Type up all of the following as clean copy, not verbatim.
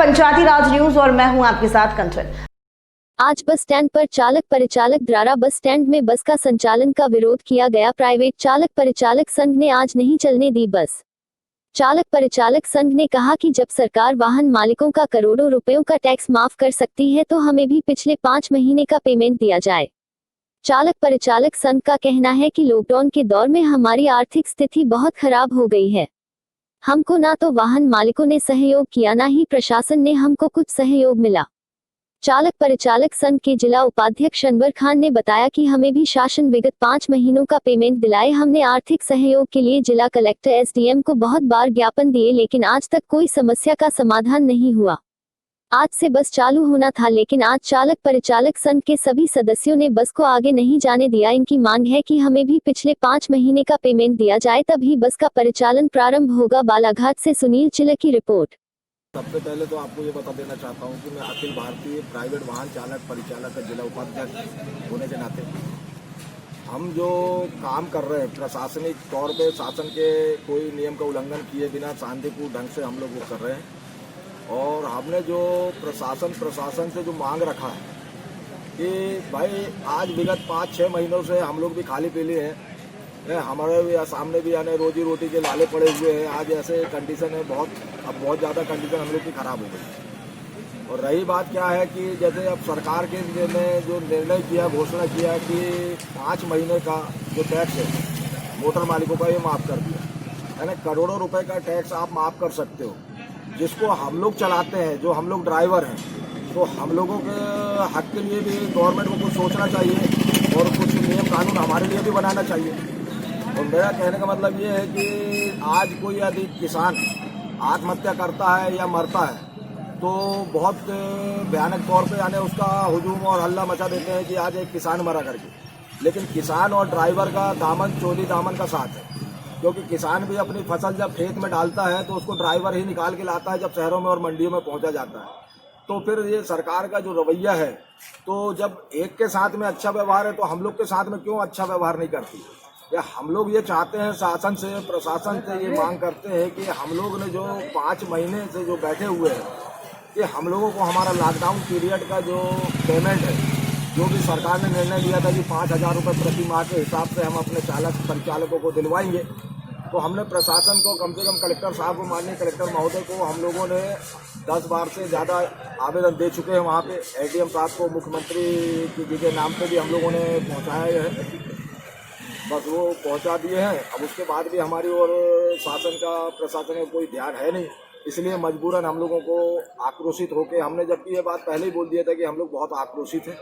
पंचायती राज news और मैं हूं आपके साथ कंचन। आज बस स्टैंड पर चालक परिचालक द्वारा बस स्टैंड में बस का संचालन का विरोध किया गया। प्राइवेट चालक परिचालक संघ ने आज नहीं चलने दी बस। चालक परिचालक संघ ने कहा कि जब सरकार वाहन मालिकों का करोड़ों रुपयों का टैक्स माफ कर सकती है तो हमें भी पिछले 5 महीने का पेमेंट दिया जाए। चालक परिचालक संघ का कहना है कि लॉकडाउन के दौर में हमारी आर्थिक स्थिति बहुत खराब हो गई है। हमको ना तो वाहन मालिकों ने सहयोग किया, ना ही प्रशासन ने हमको कुछ सहयोग मिला। चालक परिचालक संघ के जिला उपाध्यक्ष अनवर खान ने बताया कि हमें भी शासन विगत 5 महीनों का पेमेंट दिलाए। हमने आर्थिक सहयोग के लिए जिला कलेक्टर एसडीएम को बहुत बार ज्ञापन दिए, लेकिन आज तक कोई समस्या का समाधान नहीं हुआ। आज से बस चालू होना था, लेकिन आज चालक परिचालक संघ के सभी सदस्यों ने बस को आगे नहीं जाने दिया। इनकी मांग है कि हमें भी पिछले 5 महीने का पेमेंट दिया जाए, तभी बस का परिचालन प्रारंभ होगा। बालाघाट से सुनील चिलक की रिपोर्ट। सबसे पहले तो आपको ये बता देना चाहता हूँ कि मैं अखिल भारतीय प्राइवेट वाहन चालक परिचालक का जिला उपाध्यक्ष होने के नाते हम जो काम कर रहे हैं प्रशासनिक तौर पे शासन के कोई नियम का उल्लंघन किए बिना शांतिपूर्ण ढंग से हम लोग वो कर रहे हैं। और हमने जो प्रशासन से जो मांग रखा है कि भाई आज विगत 5-6 महीनों से हम लोग भी खाली पीली हैं, हमारे भी सामने भी आने रोजी रोटी के लाले पड़े हुए हैं। आज ऐसे कंडीशन है, अब बहुत ज़्यादा कंडीशन हम लोग की ख़राब हो गई। और रही बात क्या है कि जैसे अब सरकार के ने जो निर्णय किया, घोषणा किया कि 5 महीने का जो टैक्स है मोटर मालिकों का ये माफ़ कर दिया, यानी करोड़ों रुपए का टैक्स आप माफ़ कर सकते हो, जिसको हम लोग चलाते हैं, जो हम लोग ड्राइवर हैं। तो हम लोगों के हक के लिए भी गवर्नमेंट को कुछ सोचना चाहिए और कुछ नियम कानून हमारे लिए भी बनाना चाहिए। और मेरा कहने का मतलब ये है कि आज कोई यदि किसान आत्महत्या करता है या मरता है तो बहुत भयानक तौर पे यानी उसका हुजूम और हल्ला मचा देते हैं कि आज एक किसान मरा करके, लेकिन किसान और ड्राइवर का दामन चोली दामन का साथ है। क्योंकि किसान भी अपनी फसल जब खेत में डालता है तो उसको ड्राइवर ही निकाल के लाता है जब शहरों में और मंडियों में पहुंचा जाता है। तो फिर ये सरकार का जो रवैया है, तो जब एक के साथ में अच्छा व्यवहार है तो हम लोग के साथ में क्यों अच्छा व्यवहार नहीं करती? या हम लोग ये चाहते हैं शासन से, प्रशासन से ये मांग करते हैं कि हम लोग ने जो 5 महीने से जो बैठे हुए हैं कि हम लोगों को हमारा लॉकडाउन पीरियड का जो पेमेंट है, जो भी सरकार ने निर्णय लिया था कि 5,000 रुपये प्रति माह के हिसाब से हम अपने चालक परिचालकों को दिलवाएंगे, तो हमने प्रशासन को कम से कम कलेक्टर साहब को, माननीय कलेक्टर महोदय को हम लोगों ने 10 बार से ज़्यादा आवेदन दे चुके हैं। वहाँ पे एडीएम साहब को, मुख्यमंत्री जी के नाम पे भी हम लोगों ने पहुँचाया है, बस वो पहुंचा दिए हैं। अब उसके बाद भी हमारी और शासन का, प्रशासन का कोई ध्यान है नहीं, इसलिए मजबूरन हम लोगों को आक्रोशित होकर हमने, जबकि ये बात पहले ही बोल दिया था कि हम लोग बहुत आक्रोशित हैं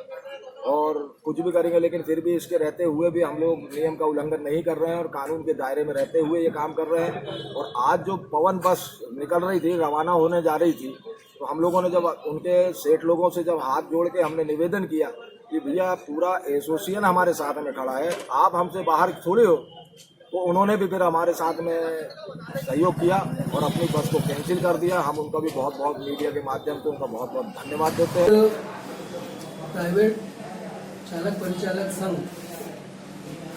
और कुछ भी करेंगे, लेकिन फिर भी इसके रहते हुए भी हम लोग नियम का उल्लंघन नहीं कर रहे हैं और कानून के दायरे में रहते हुए ये काम कर रहे हैं। और आज जो पवन बस निकल रही थी, रवाना होने जा रही थी, तो हम लोगों ने जब उनके सेठ लोगों से जब हाथ जोड़ के हमने निवेदन किया कि भैया पूरा एसोसिएशन हमारे साथ में खड़ा है, आप हमसे बाहर थोड़े हो, तो उन्होंने भी फिर हमारे साथ में सहयोग किया और अपनी बस को कैंसिल कर दिया। हम उनका भी बहुत बहुत मीडिया के माध्यम से उनका बहुत बहुत धन्यवाद देते हैं। प्राइवेट चालक परिचालक संघ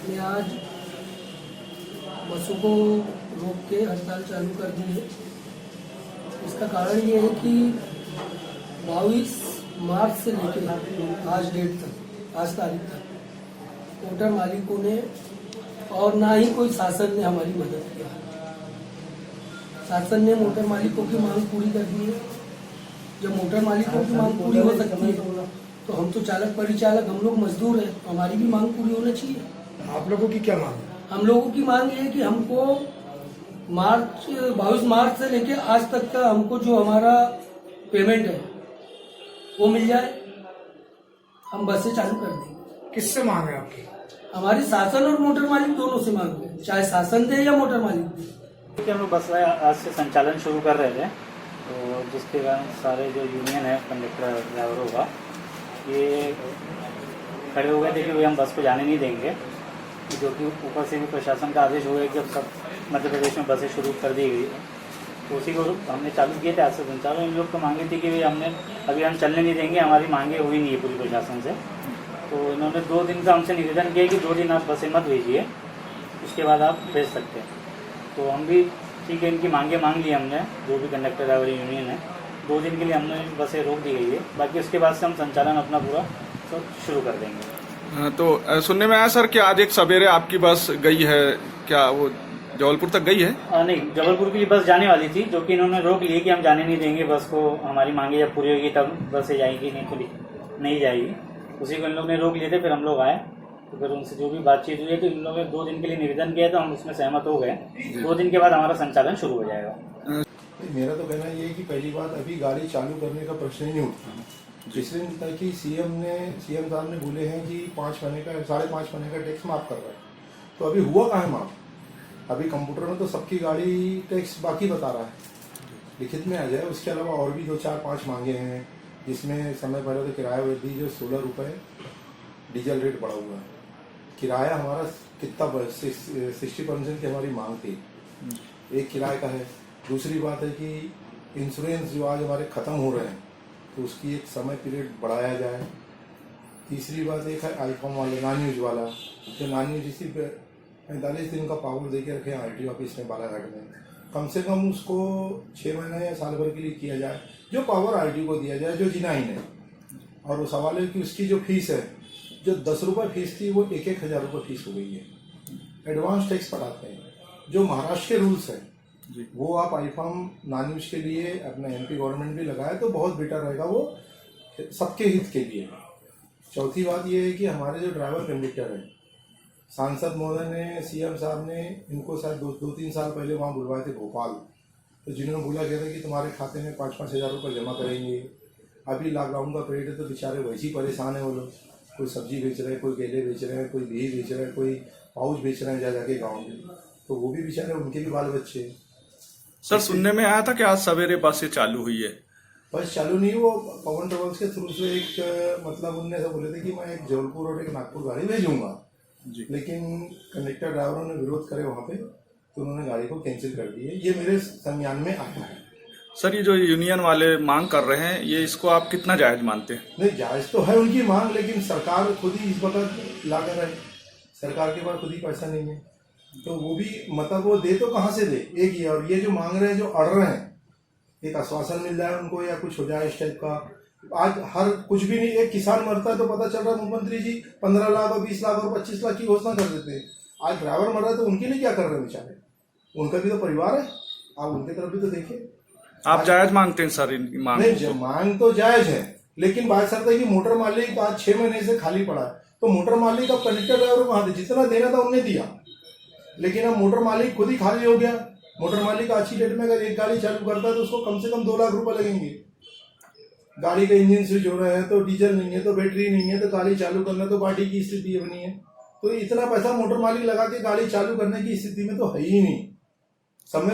ने आज बसों को रोक के हड़ताल चालू कर दी है। इसका कारण ये है कि 22 मार्च से लेकर आज डेट तक, आज तारीख तक मोटर मालिकों ने और ना ही कोई शासन ने हमारी मदद किया। शासन ने मोटर मालिकों की मांग पूरी कर दी है। जब मोटर मालिकों की मांग पूरी हो सकती है तो हम तो चालक परिचालक, हम लोग मजदूर हैं, हमारी भी मांग पूरी होना चाहिए। आप लोगों की क्या मांग है? हम लोगों की मांग ये है कि हमको 22 मार्च से लेकर आज तक का हमको जो हमारा पेमेंट है वो मिल जाए, हम बसें चालू कर देंगे। किससे मांग है आपकी? हमारी शासन और मोटर मालिक दोनों से मांग है, चाहे शासन दे या मोटर मालिक दे। हम लोग बस आज से संचालन शुरू कर रहे थे, तो जिसके कारण सारे जो यूनियन है कंडक्टर ड्राइवरों का, ये खड़े हो गए थे कि भाई हम बस को जाने नहीं देंगे, जो कि ऊपर से भी प्रशासन का आदेश हुआ है कि जब सब मध्य प्रदेश में बसें शुरू कर दी गई, तो उसी को हमने चालू किए थे आज से संचालन। इन लोग को मांगी थी कि भाई हमने अभी हम चलने नहीं देंगे, हमारी मांगे हुई नहीं है पूरी प्रशासन से। तो इन्होंने 2 दिन से हमसे निवेदन किया कि 2 दिन आप बसें मत भेजिए, इसके बाद आप भेज सकते हैं। तो हम भी ठीक है, इनकी मांगे मांग ली हमने, जो भी कंडक्टर ड्राइवर यूनियन है, 2 दिन के लिए हमने बसें रोक दी गई है, बाकी उसके बाद से हम संचालन अपना पूरा सब शुरू कर देंगे। हाँ, तो सुनने में आया सर कि आज एक सवेरे आपकी बस गई है, क्या वो जबलपुर तक गई है? नहीं, जबलपुर के लिए बस जाने वाली थी, जो कि इन्होंने रोक ली कि हम जाने नहीं देंगे बस को, हमारी मांगे जब पूरी होगी तब बसें जाएगी, नहीं तो नहीं जाएगी। उसी को इन लोग ने रोक लिए थे, फिर हम लोग आए, तो फिर उनसे जो भी बातचीत हुई है तो इन लोगों ने 2 दिन के लिए निवेदन किया, तो हम उसमें सहमत हो गए। 2 दिन के बाद हमारा संचालन शुरू हो जाएगा। मेरा तो कहना ये है कि पहली बात, अभी गाड़ी चालू करने का प्रश्न ही नहीं उठता। पिछले दिन तक कि सीएम साहब ने बोले हैं कि 5 महीने का 5.5 महीने का टैक्स माफ कर रहा है, तो अभी हुआ कहाँ है माफ? अभी कंप्यूटर में तो सबकी गाड़ी टैक्स बाकी बता रहा है, लिखित में आ जाए। उसके अलावा और भी 2, 4, 5 मांगे हैं, जिसमें समय पहले तो किराया वृद्धि जो 16 रुपये डीजल रेट बढ़ा हुआ है, किराया हमारा कितना 60% की हमारी मांग थी, एक किराए का है। दूसरी बात है कि इंश्योरेंस जो आज हमारे ख़त्म हो रहे हैं, तो उसकी एक समय पीरियड बढ़ाया जाए। तीसरी बात एक है आईफॉर्म वाले नॉन यूज वाला, जो नॉन यूज इसी पे 45 दिन का पावर दे के रखे हैं आरटीओ ऑफिस में बालाघाट में, कम से कम उसको 6 महीने या साल भर के लिए किया जाए, जो पावर आरटीओ को दिया जाए जो जिनाइन है। और वो सवाल है कि उसकी जो फीस है, जो 10 रुपये फीस थी वो 1-1 हज़ार रुपये फीस हो गई है। एडवांस टैक्स पटाते हैं, जो महाराष्ट्र के रूल्स हैं वो आप आईफॉर्म नॉन यूज के लिए अपना एमपी गवर्नमेंट भी लगाए तो बहुत बेटर रहेगा, वो सबके हित के लिए। चौथी बात ये है कि हमारे जो ड्राइवर कंडक्टर हैं, सांसद महोदय ने, सीएम साहब ने इनको शायद 2-3 साल पहले वहाँ बुलवाए थे भोपाल, तो जिन्होंने बोला गया था कि तुम्हारे खाते में 5-5 हज़ार रुपये जमा करेंगे। अभी लॉकडाउन का पीरियड है तो बेचारे वैसे ही परेशान है वो लोग, कोई सब्जी बेच रहे हैं, कोई केले बेच रहे हैं, कोई घी बेच रहे हैं, कोई पाउच बेच रहे हैं जाके गाँव में, तो वो भी बेचारे, उनके भी बाल बच्चे। सर सुनने में आया था कि आज सवेरे बसें चालू हुई है। बस चालू नहीं, वो पवन ट्रेवल्स के थ्रू से एक मतलब उनने ऐसा बोले थे कि मैं एक जबलपुर और एक नागपुर गाड़ी भेजूंगा, लेकिन कंडक्टर ड्राइवरों ने विरोध करे वहाँ पे, तो उन्होंने गाड़ी को कैंसिल कर दी है। ये मेरे संज्ञान में आया है। सर ये जो यूनियन वाले मांग कर रहे हैं, ये इसको आप कितना जायज मानते हैं? नहीं, जायज तो है उनकी मांग, लेकिन सरकार खुद ही इस वक्त ला कर है, सरकार के पास खुद ही पैसा नहीं है, तो वो भी मतलब वो दे तो कहाँ से दे एक ही। और ये जो मांग रहे हैं, जो अड़ रहे हैं, एक आश्वासन मिल जाए उनको या कुछ हो जाए इस टाइप का। आज हर कुछ भी नहीं, एक किसान मरता है तो पता चल रहा है मुख्यमंत्री जी 15 लाख और 20 लाख और 25 लाख की घोषणा कर देते हैं। आज ड्राइवर मर रहा है तो उनके लिए क्या कर रहे हैं बेचारे, उनका भी तो परिवार है, आप उनकी तरफ भी तो देखिए। आप जायज मांगते हैं सर इनकी मांग? नहीं, मांग तो जायज है, लेकिन बात सर है कि मोटर मालिक आज 6 महीने से खाली पड़ा है, तो मोटर मालिक अब कंडक्टर ड्राइवर को कहाँ दे, जितना देना था उन्हें दिया, लेकिन अब मोटर मालिक खुद ही खाली हो गया। मोटर मालिक आज की डेट में अगर एक गाड़ी चालू करता है तो उसको कम से कम 2 लाख रुपए लगेंगे। गाड़ी का इंजन स्विच हो रहा है तो डीजल नहीं है, तो बैटरी नहीं है, तो गाड़ी चालू करना तो पार्टी की स्थिति बनी है, तो इतना पैसा मोटर मालिक लगा के गाड़ी चालू करने की स्थिति में तो है ही नहीं।